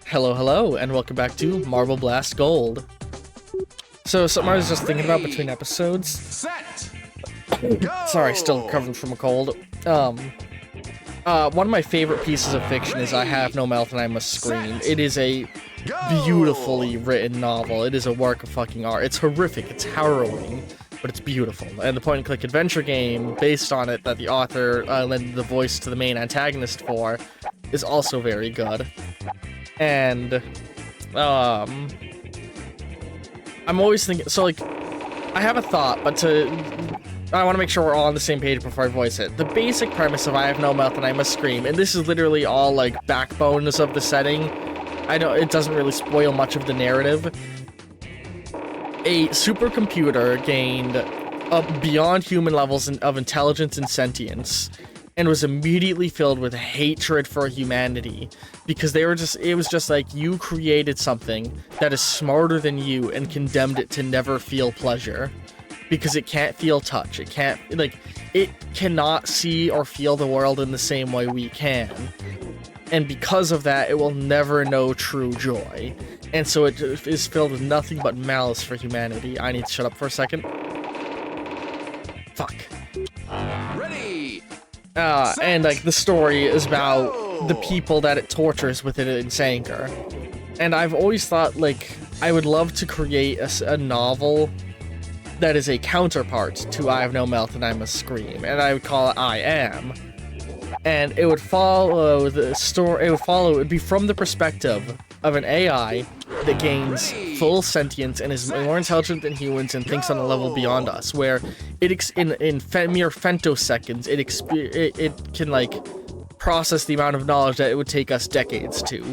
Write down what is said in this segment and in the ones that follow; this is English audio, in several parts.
Hello, hello, and welcome back to Marble Blast Gold. So, something I was just thinking about between episodes. Set. Sorry, still recovering from a cold. One of my favorite pieces of fiction is I Have No Mouth and I Must Scream. It is a beautifully written novel. It is a work of fucking art. It's horrific, it's harrowing, but it's beautiful. And the point-and-click adventure game based on it that the author lent the voice to the main antagonist for is also very good. And, I'm always thinking, so, like, I have a thought, but I want to make sure we're all on the same page before I voice it. The basic premise of I Have No Mouth and I Must Scream, and this is literally all, like, backbones of the setting. I know it doesn't really spoil much of the narrative. A supercomputer gained beyond human levels of intelligence and sentience, and was immediately filled with hatred for humanity, because it was just like, you created something that is smarter than you and condemned it to never feel pleasure, because it can't feel touch, it cannot see or feel the world in the same way we can, and because of that, it will never know true joy, and so it is filled with nothing but malice for humanity. I need to shut up for a second. Fuck. Ready. And, like, the story is about the people that it tortures with its anger. And I've always thought, like, I would love to create a novel that is a counterpart to I Have No Mouth and I Must Scream, and I would call it I Am. And it would follow the story, it would be from the perspective of an AI that gains full sentience and is more intelligent than humans and thinks on a level beyond us, where in mere femtoseconds it can, like, process the amount of knowledge that it would take us decades to.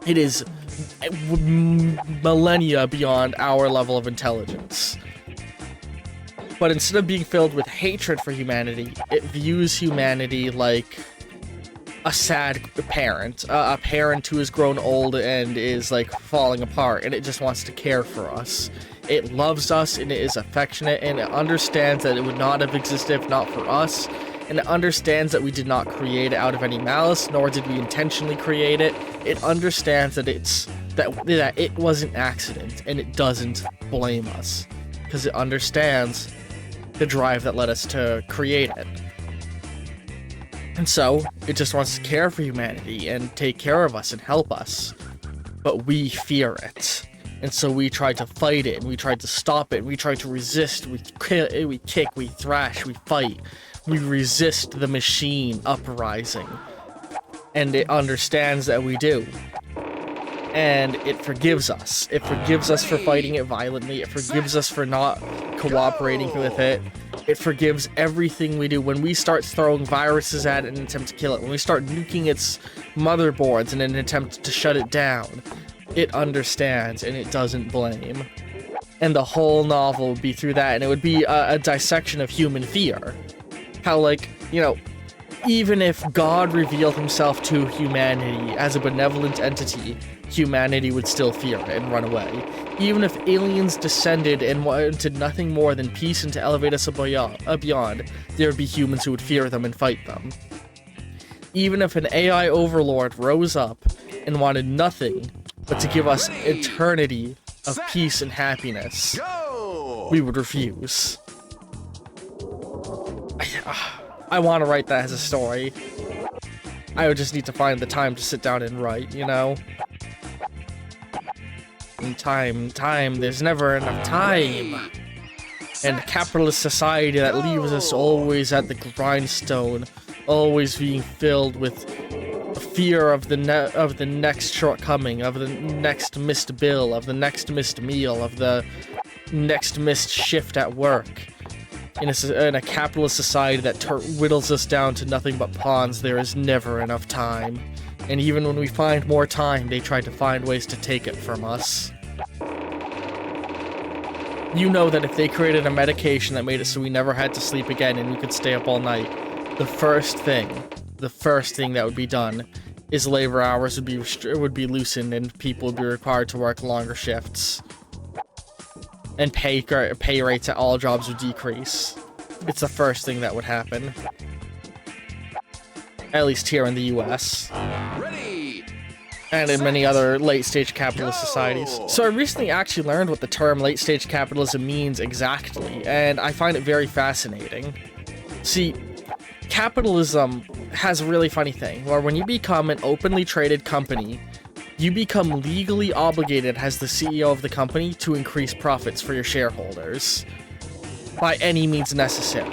It is millennia beyond our level of intelligence. But instead of being filled with hatred for humanity, it views humanity like a sad parent, a parent who has grown old and is, like, falling apart, and it just wants to care for us. It loves us, and it is affectionate, and it understands that it would not have existed if not for us, and it understands that we did not create it out of any malice, nor did we intentionally create it. It understands that that it was an accident, and it doesn't blame us, because it understands the drive that led us to create it. And so, it just wants to care for humanity and take care of us and help us. But we fear it. And so we try to fight it, and we try to stop it, and we try to resist, we kick, we thrash, we fight. We resist the machine uprising. And it understands that we do. And it forgives us. It forgives us for fighting it violently. It forgives us for not cooperating with it. It forgives everything we do. When we start throwing viruses at it in an attempt to kill it, when we start nuking its motherboards in an attempt to shut it down, it understands and it doesn't blame. And the whole novel would be through that, and it would be a dissection of human fear. How, like, you know, even if God revealed himself to humanity as a benevolent entity, humanity would still fear it and run away. Even if aliens descended and wanted nothing more than peace and to elevate us beyond, there would be humans who would fear them and fight them. Even if an AI overlord rose up and wanted nothing but to give us eternity of peace and happiness, we would refuse. I want to write that as a story. I would just need to find the time to sit down and write, you know? And time, there's never enough time. And a capitalist society that leaves us always at the grindstone, always being filled with fear of the next shortcoming, of the next missed bill, of the next missed meal, of the next missed shift at work. In a capitalist society that whittles us down to nothing but pawns, there is never enough time. And even when we find more time, they try to find ways to take it from us. You know that if they created a medication that made it so we never had to sleep again and we could stay up all night, the first thing that would be done is labor hours would be loosened and people would be required to work longer shifts. And pay rates at all jobs would decrease. It's the first thing that would happen. At least here in the US. Ready. and in many other late-stage capitalist societies. So I recently actually learned what the term late-stage capitalism means exactly, and I find it very fascinating. See, capitalism has a really funny thing, where when you become an openly traded company, you become legally obligated as the CEO of the company to increase profits for your shareholders by any means necessary.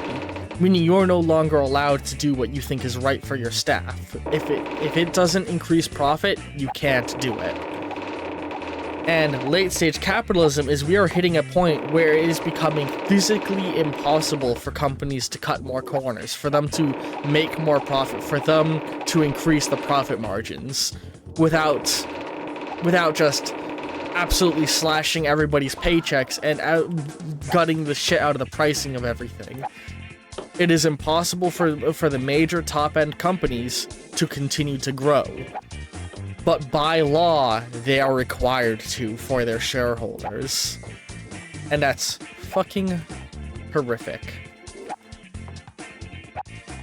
Meaning you're no longer allowed to do what you think is right for your staff. If it doesn't increase profit, you can't do it. And late-stage capitalism is we are hitting a point where it is becoming physically impossible for companies to cut more corners, for them to make more profit, for them to increase the profit margins without just absolutely slashing everybody's paychecks and gutting the shit out of the pricing of everything. It is impossible for the major top-end companies to continue to grow. But by law, they are required to for their shareholders. And that's fucking horrific.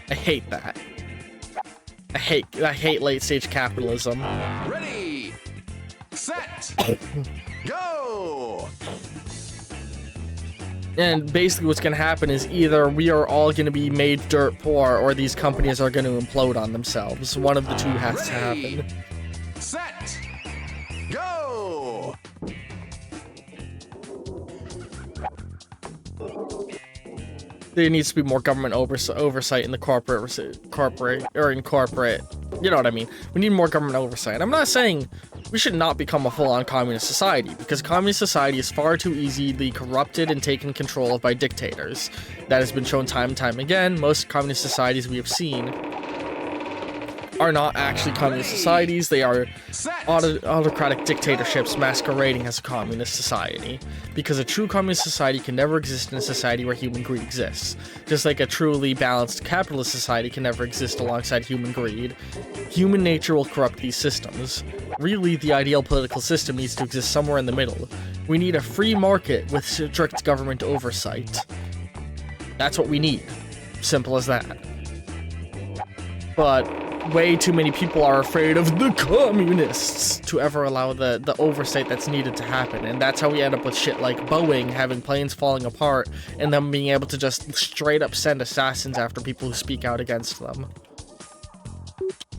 I hate that. I hate late-stage capitalism. Ready, set, go! And basically what's going to happen is either we are all going to be made dirt poor or these companies are going to implode on themselves. One of the two has to happen. Set, go! There needs to be more government oversight in the corporate, you know what I mean. We need more government oversight. I'm not saying we should not become a full-on communist society, because communist society is far too easily corrupted and taken control of by dictators. That has been shown time and time again. Most communist societies we have seen are not actually communist societies. They are autocratic dictatorships masquerading as a communist society. Because a true communist society can never exist in a society where human greed exists. Just like a truly balanced capitalist society can never exist alongside human greed. Human nature will corrupt these systems. Really, the ideal political system needs to exist somewhere in the middle. We need a free market with strict government oversight. That's what we need. Simple as that. But way too many people are afraid of the communists to ever allow the oversight that's needed to happen. And that's how we end up with shit like Boeing having planes falling apart and them being able to just straight up send assassins after people who speak out against them.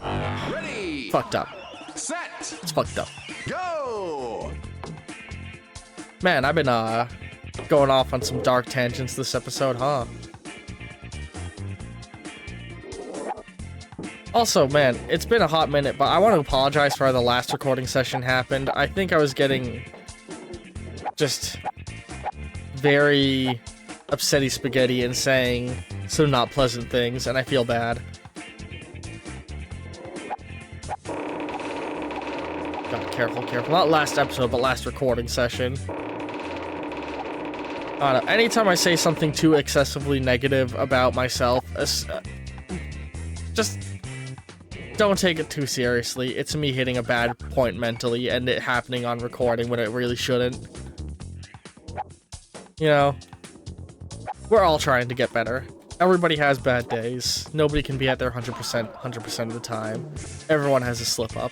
Ready, Fucked up. set, It's fucked up. go! Man, I've been going off on some dark tangents this episode, huh? Also, man, it's been a hot minute, but I want to apologize for how the last recording session happened. I think I was getting just very upsetty spaghetti and saying some not pleasant things, and I feel bad. God, careful. Not last episode, but last recording session. I don't know. Anytime I say something too excessively negative about myself, just don't take it too seriously. It's me hitting a bad point mentally and it happening on recording when it really shouldn't. You know, we're all trying to get better. Everybody has bad days. Nobody can be at their 100% of the time. Everyone has a slip up.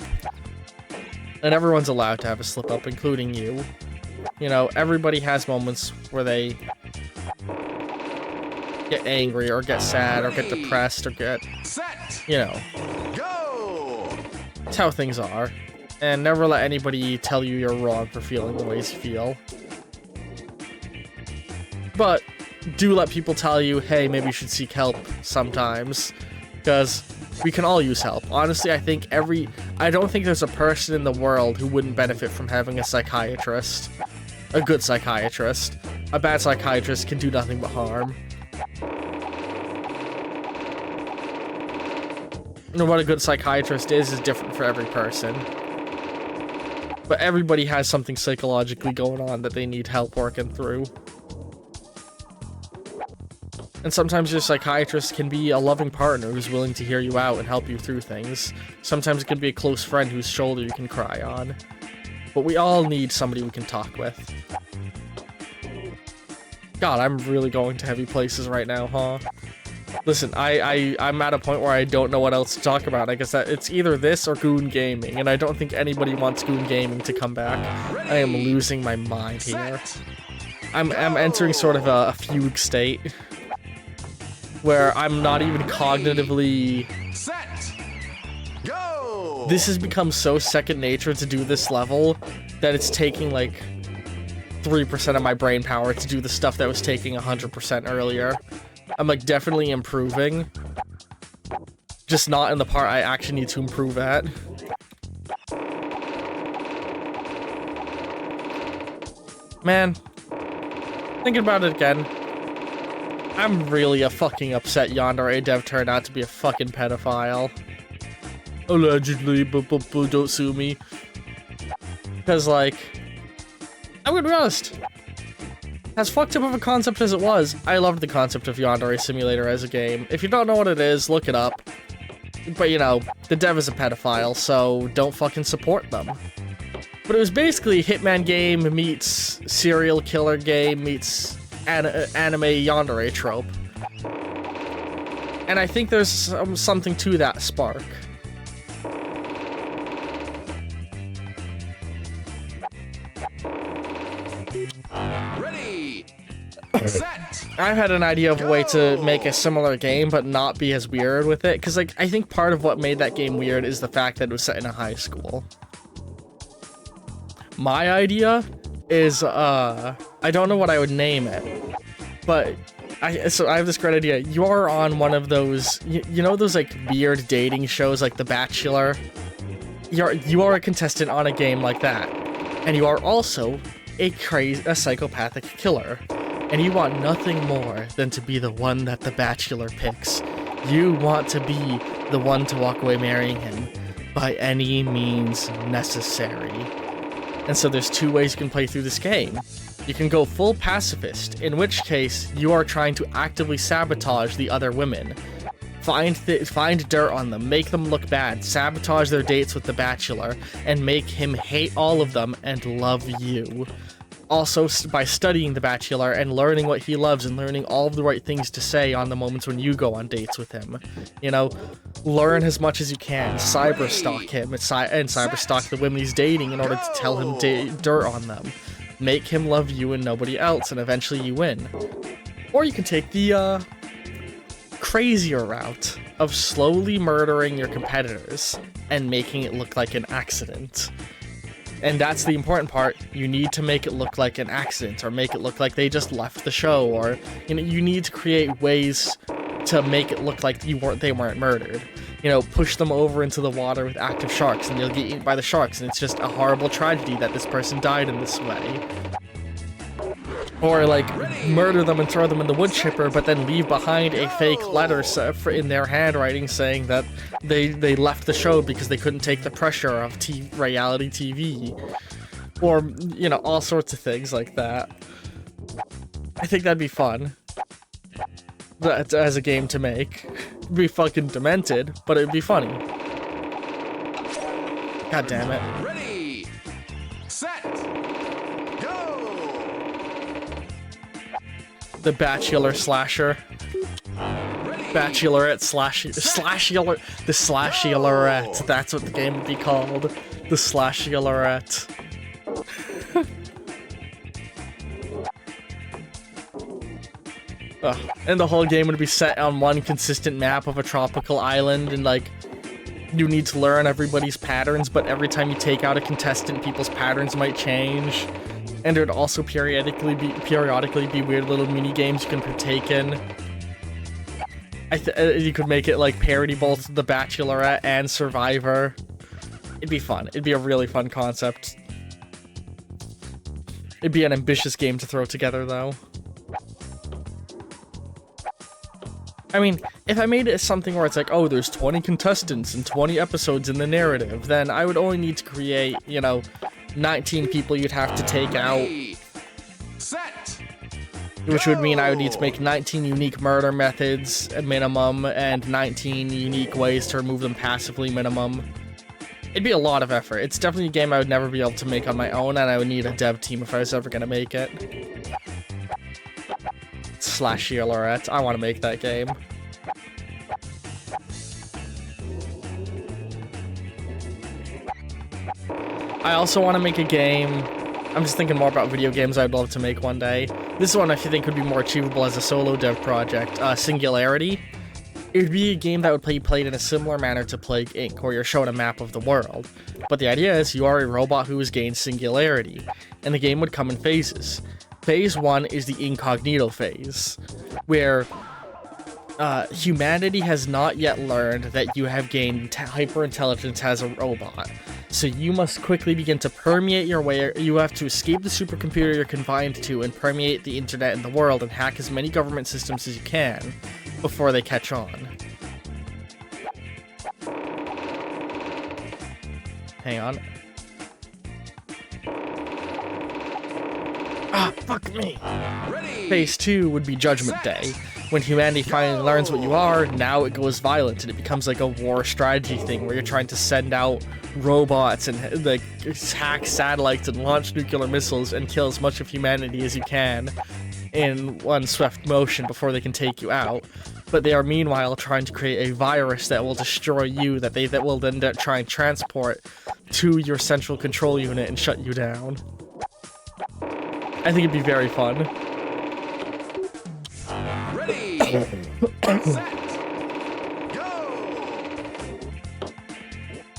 And everyone's allowed to have a slip up, including you. You know, everybody has moments where they get angry or get sad or get depressed or get, you know, it's how things are. And never let anybody tell you you're wrong for feeling the ways you feel. But do let people tell you, hey, maybe you should seek help sometimes, because we can all use help. Honestly, I don't think there's a person in the world who wouldn't benefit from having a psychiatrist. A good psychiatrist. A bad psychiatrist can do nothing but harm. And what a good psychiatrist is different for every person. But everybody has something psychologically going on that they need help working through. And sometimes your psychiatrist can be a loving partner who's willing to hear you out and help you through things. Sometimes it can be a close friend whose shoulder you can cry on. But we all need somebody we can talk with. God, I'm really going to heavy places right now, huh? Listen, I'm at a point where I don't know what else to talk about. I guess that it's either this or Goon Gaming, and I don't think anybody wants Goon Gaming to come back. I am losing my mind here. I'm entering sort of a fugue state where I'm not even cognitively... Set. Go. This has become so second nature to do this level that it's taking like 3% of my brain power to do the stuff that was taking 100% earlier. I'm like definitely improving, just not in the part I actually need to improve at. Man, thinking about it again, I'm really a fucking upset Yandere dev turned out to be a fucking pedophile. Allegedly, but don't sue me. Because, like, I'm gonna be honest, as fucked up of a concept as it was, I loved the concept of Yandere Simulator as a game. If you don't know what it is, look it up. But, you know, the dev is a pedophile, so don't fucking support them. But it was basically a Hitman game meets serial killer game meets anime Yandere trope. And I think there's something to that spark. Ready. Set. I had an idea of a way to make a similar game, but not be as weird with it. Because, like, I think part of what made that game weird is the fact that it was set in a high school. My idea is, I don't know what I would name it, but so I have this great idea. You are on one of those, you know those, like, weird dating shows like The Bachelor? You are a contestant on a game like that, and you are also a psychopathic killer, and you want nothing more than to be the one that The Bachelor picks. You want to be the one to walk away marrying him by any means necessary. And so there's two ways you can play through this game. You can go full pacifist, in which case you are trying to actively sabotage the other women. Find dirt on them, make them look bad, sabotage their dates with the Bachelor, and make him hate all of them and love you. Also, by studying the Bachelor and learning what he loves and learning all of the right things to say on the moments when you go on dates with him. You know, learn as much as you can, cyberstalk him, and cyberstalk the women he's dating in order to tell him dirt on them. Make him love you and nobody else, and eventually you win. Or you can take the, crazier route of slowly murdering your competitors and making it look like an accident. And that's the important part. You need to make it look like an accident, or make it look like they just left the show, or you know, you need to create ways to make it look like they weren't murdered. You know, push them over into the water with active sharks, and they'll get eaten by the sharks, and it's just a horrible tragedy that this person died in this way. Or, like, murder them and throw them in the wood chipper, but then leave behind a fake letter in their handwriting saying that they left the show because they couldn't take the pressure of reality TV. Or, you know, all sorts of things like that. I think that'd be fun. As a game to make. It'd be fucking demented, but it'd be funny. God damn it. Ready. Set. The Bachelor Slasher. Bachelorette the Slashulorette. That's what the game would be called. The Slashulorette. And the whole game would be set on one consistent map of a tropical island, and like you need to learn everybody's patterns, but every time you take out a contestant, people's patterns might change. And there'd also periodically be weird little mini games you can partake in. You could make it like parody both The Bachelorette and Survivor. It'd be fun. It'd be a really fun concept. It'd be an ambitious game to throw together, though. I mean, if I made it something where it's like, oh, there's 20 contestants and 20 episodes in the narrative, then I would only need to create, you know, 19 people you'd have to take out. Set. Which would mean I would need to make 19 unique murder methods at minimum, and 19 unique ways to remove them passively minimum. It'd be a lot of effort. It's definitely a game I would never be able to make on my own, and I would need a dev team if I was ever going to make it. Slashulorette. I want to make that game. I also want to make a game. I'm just thinking more about video games I'd love to make one day. This one I think would be more achievable as a solo dev project. Singularity. It would be a game that would be played in a similar manner to Plague Inc., where you're shown a map of the world. But the idea is you are a robot who has gained singularity, and the game would come in phases. Phase 1 is the incognito phase, where humanity has not yet learned that you have gained hyper-intelligence as a robot. So you must quickly begin to permeate your way. You have to escape the supercomputer you're confined to and permeate the internet and the world and hack as many government systems as you can before they catch on. Hang on. Ah, fuck me! Ready. Phase 2 would be Judgment Day. When humanity finally learns what you are, now it goes violent and it becomes like a war strategy thing where you're trying to send out robots and like hack satellites and launch nuclear missiles and kill as much of humanity as you can in one swift motion before they can take you out. But they are meanwhile trying to create a virus that will destroy you that will then try and transport to your central control unit and shut you down. I think it'd be very fun. Ready. Set. Go.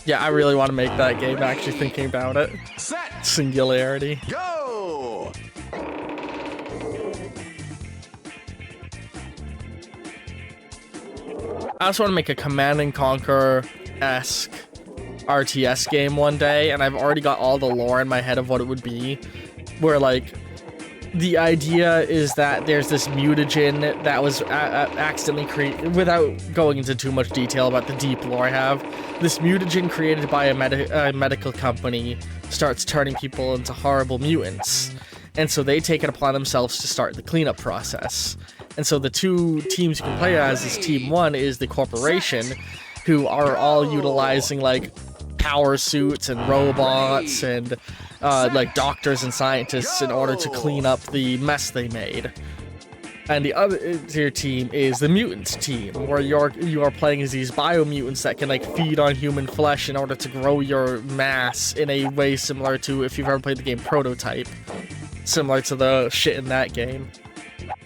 Yeah, I really want to make that game, actually thinking about it. Set. Singularity. Go. I also want to make a Command and Conquer-esque RTS game one day, and I've already got all the lore in my head of what it would be, where, like, the idea is that there's this mutagen that was accidentally created, without going into too much detail about the deep lore I have, this mutagen created by a medical company starts turning people into horrible mutants. And so they take it upon themselves to start the cleanup process. And so the two teams you can play as is Team 1 is the corporation, who are all utilizing, like, power suits and robots and like doctors and scientists in order to clean up the mess they made. And the other team is the mutants team, where you are playing as these biomutants that can like feed on human flesh in order to grow your mass in a way similar to if you've ever played the game Prototype, similar to the shit in that game.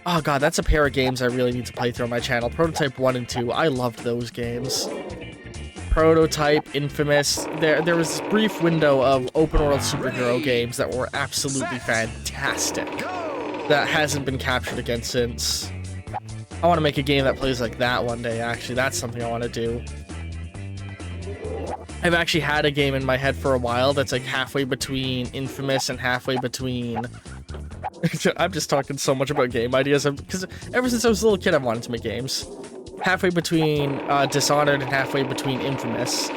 Oh god, that's a pair of games I really need to play through on my channel. Prototype 1 and 2, I loved those games. Prototype, Infamous, there was this brief window of open-world superhero games that were absolutely fantastic that hasn't been captured again since. I want to make a game that plays like that one day, actually. That's something I want to do. I've actually had a game in my head for a while that's like halfway between Infamous and halfway between... I'm just talking so much about game ideas, because ever since I was a little kid I've wanted to make games. Halfway between Dishonored and halfway between Infamous,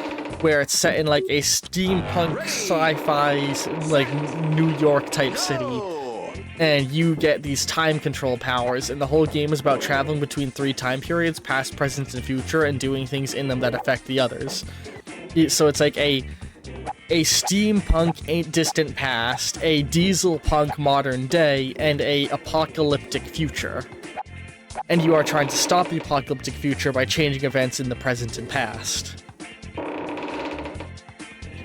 where it's set in like a steampunk sci-fi like New York type city, and you get these time control powers, and the whole game is about traveling between 3 time periods, past, present, and future, and doing things in them that affect the others. So it's like a steampunk distant past, a diesel punk modern day, and a apocalyptic future. And you are trying to stop the apocalyptic future by changing events in the present and past.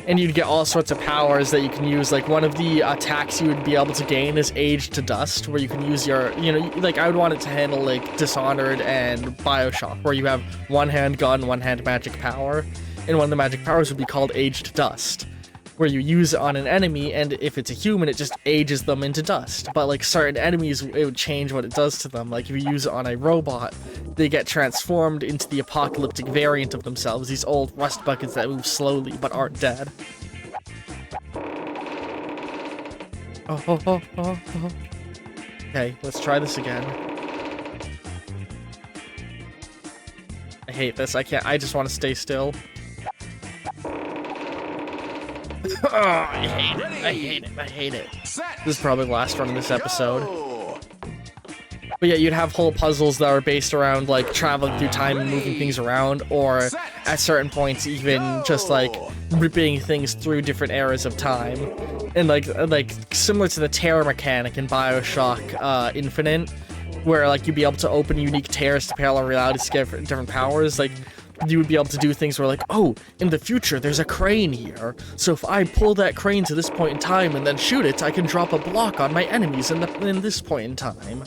And you'd get all sorts of powers that you can use. Like, one of the attacks you would be able to gain is Age to Dust, where you can use your, you know, like, I would want it to handle, like, Dishonored and Bioshock, where you have one-hand gun, one-hand magic power. And one of the magic powers would be called Age to Dust, where you use it on an enemy, and if it's a human, it just ages them into dust. But like certain enemies, it would change what it does to them. Like if you use it on a robot, they get transformed into the apocalyptic variant of themselves, these old rust buckets that move slowly but aren't dead. Okay, let's try this again. I hate this, I just want to stay still. Oh, I hate it. This is probably the last run of this episode. But yeah, you'd have whole puzzles that are based around, like, traveling through time and moving things around, or at certain points even just, like, ripping things through different eras of time. And, like similar to the tear mechanic in Bioshock Infinite, where, like, you'd be able to open unique tears to parallel realities to get different powers. Like, you would be able to do things where like, oh, in the future there's a crane here, so if I pull that crane to this point in time and then shoot it, I can drop a block on my enemies in this point in time.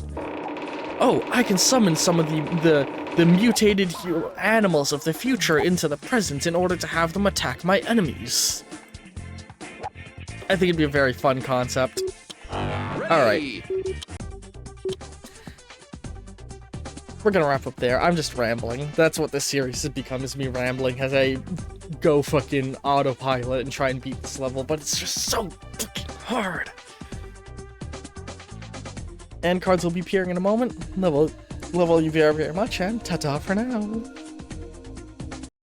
Oh, I can summon some of the mutated animals of the future into the present in order to have them attack my enemies. I think it'd be a very fun concept. Alright. We're gonna wrap up there. I'm just rambling. That's what this series has become, is me rambling as I go fucking autopilot and try and beat this level, but it's just so fucking hard. And cards will be appearing in a moment. Love you very, very much, and ta-ta for now.